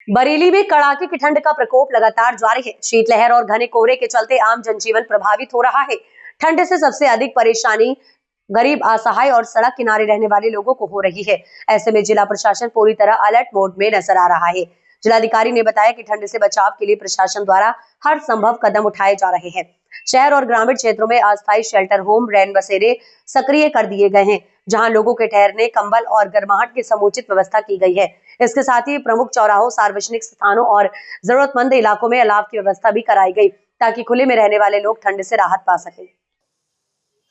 बरेली में कड़ाके की ठंड का प्रकोप लगातार जारी है। शीतलहर और घने कोहरे के चलते आम जनजीवन प्रभावित हो रहा है। ठंड से सबसे अधिक परेशानी गरीब, असहाय और सड़क किनारे रहने वाले लोगों को हो रही है। ऐसे में जिला प्रशासन पूरी तरह अलर्ट मोड में नजर आ रहा है। जिलाधिकारी ने बताया कि ठंड से बचाव के लिए प्रशासन द्वारा हर संभव कदम उठाए जा रहे हैं। शहर और ग्रामीण क्षेत्रों में अस्थायी शेल्टर होम, रैन बसेरे सक्रिय कर दिए गए हैं, जहां लोगों के ठहरने, कंबल और गर्माहट की समुचित व्यवस्था की गई है। इसके साथ ही प्रमुख चौराहों, सार्वजनिक स्थानों और जरूरतमंद इलाकों में अलाव की व्यवस्था भी कराई गई, ताकि खुले में रहने वाले लोग ठंड से राहत पा सकें।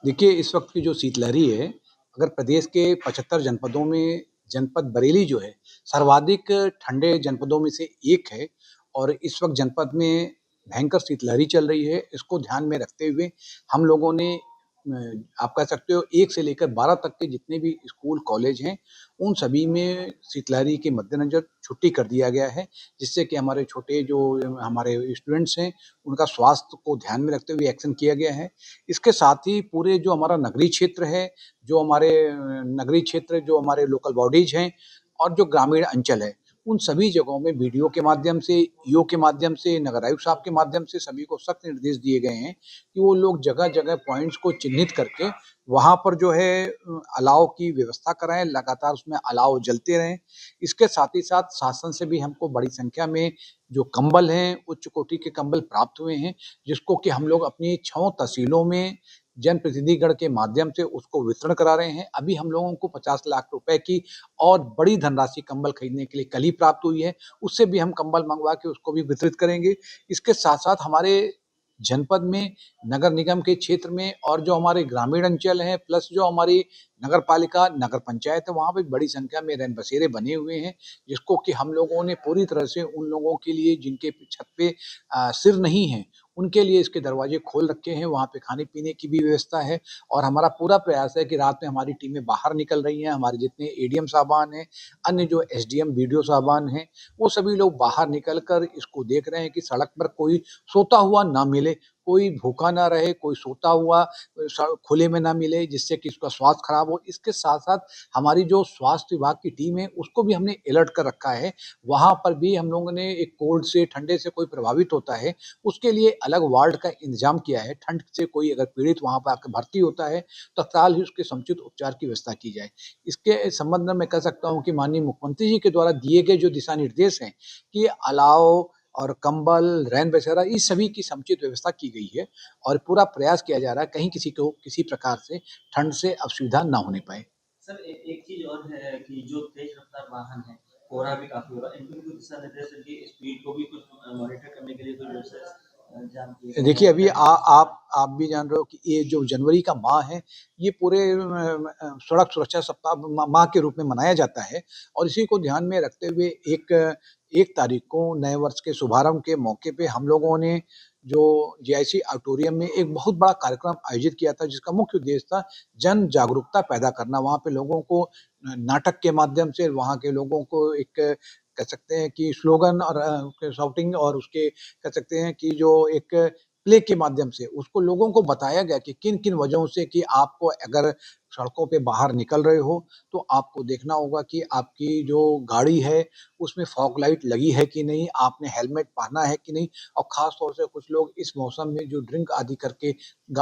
देखिए, इस वक्त की जो शीतलहरी है, अगर प्रदेश के 75 जनपदों में जनपद बरेली जो है सर्वाधिक ठंडे जनपदों में से एक है और इस वक्त जनपद में भयंकर शीतलहरी चल रही है। इसको ध्यान में रखते हुए हम लोगों ने आप कह सकते हो 1 से लेकर 12 तक के जितने भी स्कूल कॉलेज हैं, उन सभी में शीतलहरी के मद्देनज़र छुट्टी कर दिया गया है, जिससे कि हमारे छोटे जो हमारे स्टूडेंट्स हैं, उनका स्वास्थ्य को ध्यान में रखते हुए एक्शन किया गया है। इसके साथ ही पूरे जो हमारा नगरीय क्षेत्र है, जो हमारे नगरीय क्षेत्र, जो हमारे लोकल बॉडीज़ हैं और जो ग्रामीण अंचल है, उन सभी जगहों में बीडीओ के माध्यम से, ईओ के माध्यम से, नगर आयुक्त साहब के माध्यम से सभी को सख्त निर्देश दिए गए हैं कि वो लोग जगह-जगह पॉइंट्स को चिन्हित करके वहाँ पर जो है अलाव की व्यवस्था कराएँ, लगातार उसमें अलाव जलते रहें। इसके साथ ही साथ शासन से भी हमको बड़ी संख्या में जो कंबल हैं, उच्च कोटि के कंबल प्राप्त हुए हैं, जिसको कि हम लोग अपनी 6 तहसीलों में जनप्रतिनिधिगण के माध्यम से उसको वितरण करा रहे हैं। अभी हम लोगों को 50 लाख रुपए की और बड़ी धनराशि कंबल खरीदने के लिए कल ही प्राप्त हुई है। उससे भी हम कंबल मंगवा के उसको भी वितरित करेंगे। इसके साथ-साथ हमारे जनपद में, नगर निगम के क्षेत्र में और जो हमारे ग्रामीण अंचल हैं प्लस जो हमारी नगर पालिका, नगर पंचायत है, वहाँ पे बड़ी संख्या में रैन बसेरे बने हुए हैं, जिसको कि हम लोगों ने पूरी तरह से उन लोगों के लिए जिनके छत पे सिर नहीं है, उनके लिए इसके दरवाजे खोल रखे हैं। वहाँ पे खाने-पीने की भी व्यवस्था है और हमारा पूरा प्रयास है कि रात में हमारी टीमें बाहर निकल रही हैं। हमारे जितने एडीएम साहबान हैं, अन्य जो एसडीएम, बीडीओ साहबान हैं, वो सभी लोग बाहर निकल कर इसको देख रहे हैं कि सड़क पर कोई सोता हुआ ना मिले, कोई भूखा ना रहे, कोई सोता हुआ खुले में ना मिले, जिससे कि उसका स्वास्थ्य खराब हो। इसके साथ-साथ हमारी जो स्वास्थ्य विभाग की टीम है, उसको भी हमने अलर्ट कर रखा है। वहाँ पर भी हम लोगों ने एक कोल्ड से, ठंडे से कोई प्रभावित होता है, उसके लिए अलग वार्ड का इंतजाम किया है। ठंड से कोई अगर पीड़ित वहाँ पर आकर भर्ती होता है, तो तत्काल ही उसके समुचित उपचार की व्यवस्था की जाए। इसके संबंध में मैं कह सकता हूँ कि माननीय मुख्यमंत्री जी के द्वारा दिए गए जो दिशा निर्देश हैं कि अलाव और कंबल, रैन बसेरा इस सभी की समुचित व्यवस्था की गई है और पूरा प्रयास किया जा रहा है कहीं किसी को किसी प्रकार से ठंड से असुविधा ना होने पाए। सर एक चीज़ और है कि जो तेज रफ्तार वाहन है, कोहरा भी काफ़ी हो रहा है, इनको भी कुछ दिशा निर्देश है कि स्पीड को भी कुछ मॉनिटर करने के लिए कोई व्यवस्था जान की देखिए, अभी आप भी जान रहे हो कि ये जो जनवरी का माह है, ये पूरे सड़क सुरक्षा सप्ताह माह के रूप में मनाया जाता है और इसी को ध्यान में रखते हुए 1 तारीख को नए वर्ष के शुभारंभ के मौके पे हम लोगों ने जो जीआईसी ऑडिटोरियम में एक बहुत बड़ा कार्यक्रम आयोजित किया था, जिसका मुख्य उद्देश्य था जन जागरूकता पैदा करना। वहाँ पे लोगों को नाटक के माध्यम से वहाँ के लोगों को एक कह सकते हैं कि स्लोगन और शाउटिंग और उसके कह सकते हैं कि जो एक प्ले के माध्यम से उसको लोगों को बताया गया कि किन-किन वजहों से कि आपको अगर सड़कों पे बाहर निकल रहे हो, तो आपको देखना होगा कि आपकी जो गाड़ी है, उसमें फॉग लाइट लगी है कि नहीं, आपने हेलमेट पहना है कि नहीं और ख़ास तौर से कुछ लोग इस मौसम में जो ड्रिंक आदि करके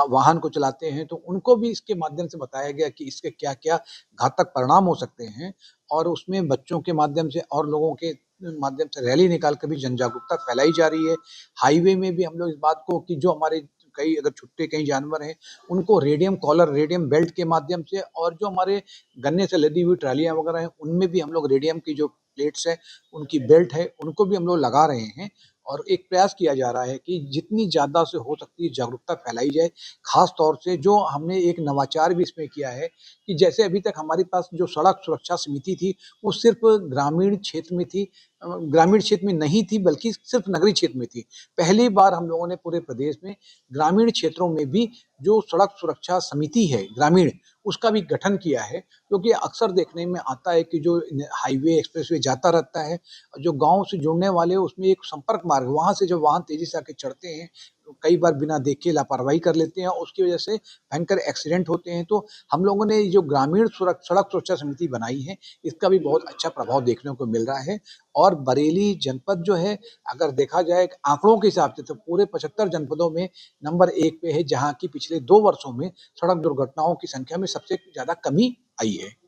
वाहन को चलाते हैं, तो उनको भी इसके माध्यम से बताया गया कि इसके क्या-क्या घातक परिणाम हो सकते हैं और उसमें बच्चों के माध्यम से और लोगों के माध्यम से रैली निकाल कर भी जन जागरूकता फैलाई जा रही है। हाईवे में भी हम लोग इस बात को कि जो हमारे कई अगर छुट्टे कई जानवर हैं, उनको रेडियम कॉलर, रेडियम बेल्ट के माध्यम से और जो हमारे गन्ने से लदी हुई ट्रालियाँ वगैरह हैं, उनमें भी हम लोग रेडियम की जो प्लेट्स हैं, उनकी बेल्ट है, उनको भी हम लोग लगा रहे हैं और एक प्रयास किया जा रहा है कि जितनी ज़्यादा से हो सकती है जागरूकता फैलाई जाए। ख़ास तौर से जो हमने एक नवाचार भी इसमें किया है कि जैसे अभी तक हमारे पास जो सड़क सुरक्षा समिति थी, वो सिर्फ़ ग्रामीण क्षेत्र में थी ग्रामीण क्षेत्र में नहीं थी बल्कि सिर्फ़ नगरीय क्षेत्र में थी। पहली बार हम लोगों ने पूरे प्रदेश में ग्रामीण क्षेत्रों में भी जो सड़क सुरक्षा समिति है ग्रामीण, उसका भी गठन किया है, क्योंकि अक्सर देखने में आता है कि जो हाईवे, एक्सप्रेसवे जाता रहता है, जो गाँव से जुड़ने वाले उसमें एक संपर्क मार्ग, वहाँ से जब वाहन तेज़ी से आके चढ़ते हैं, कई बार बिना देखे लापरवाही कर लेते हैं और उसकी वजह से भयंकर एक्सीडेंट होते हैं। तो हम लोगों ने जो ग्रामीण सड़क सुरक्षा समिति बनाई है, इसका भी बहुत अच्छा प्रभाव देखने को मिल रहा है। और बरेली जनपद जो है, अगर देखा जाए आंकड़ों के हिसाब से, तो पूरे 75 जनपदों में नंबर 1 पे है, जहाँ की पिछले 2 वर्षों में सड़क दुर्घटनाओं की संख्या में सबसे ज़्यादा कमी आई है।